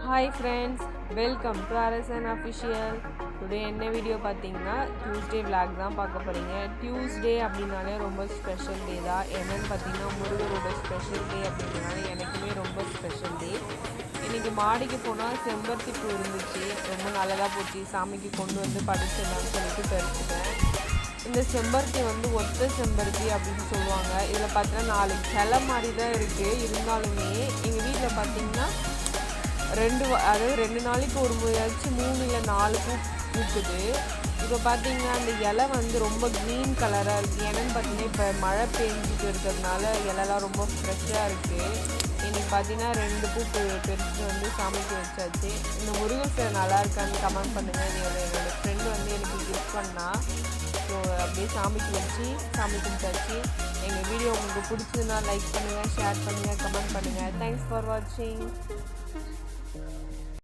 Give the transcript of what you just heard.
Hi friends, welcome to RSN official. Today என்ன video பார்த்தீங்கன்னா Tuesday vlog தான் பார்க்க போகிறீங்க. டியூஸ்டே அப்படின்னாலே ரொம்ப ஸ்பெஷல் டே தான். என்னென்னு பார்த்தீங்கன்னா முருகரோட ஸ்பெஷல் டே அப்படின்றனால எனக்குமே ரொம்ப ஸ்பெஷல் டே. இன்றைக்கி மாடிக்கு போனால் செம்பருத்தி பூ இருந்துச்சு, ரொம்ப நல்லதாக போச்சு. சாமிக்கு கொண்டு வந்து படைச்சிடலான்னு சொல்லிட்டு பறிச்சுட்டேன். இந்த செம்பருத்தி வந்து ஒத்த செம்பருத்தி அப்படின்னு சொல்லுவாங்க. இதில் பார்த்தீங்கன்னா 4 கிளை மாதிரி தான் இருக்குது. இருந்தாலுமே எங்கள் வீட்டில் பார்த்தீங்கன்னா அதாவது 2 நாளைக்கு ஒரு முறையாச்சும் 3 இல்லை 4 பூ பூக்குது. இப்போ பார்த்தீங்கன்னா அந்த இலை வந்து ரொம்ப க்ரீன் கலராக இருக்குது. என்னென்னு பார்த்தீங்கன்னா இப்போ மழை பெஞ்சிட்டு இருக்கிறதுனால இலைலாம் ரொம்ப ஃப்ரெஷ்ஷாக இருக்குது. இன்றைக்கி பார்த்தீங்கன்னா 2 பூ பெருசு வந்து சாமிக்கு வச்சாச்சு. இந்த முருகன் சிலை நல்லா இருக்கான்னு கமெண்ட் பண்ணுங்கள். இது என்னோடய ஃப்ரெண்டு வந்து எனக்கு கிஃப்ட் பண்ணா. ஸோ அப்படியே சாமிக்கு வச்சு சாமி கும்பிட்டாச்சு. எங்கள் வீடியோ உங்களுக்கு பிடிச்சதுன்னா லைக் பண்ணுங்கள், ஷேர் பண்ணுங்கள், கமெண்ட் பண்ணுங்கள். தேங்க்ஸ் ஃபார் வாட்சிங்.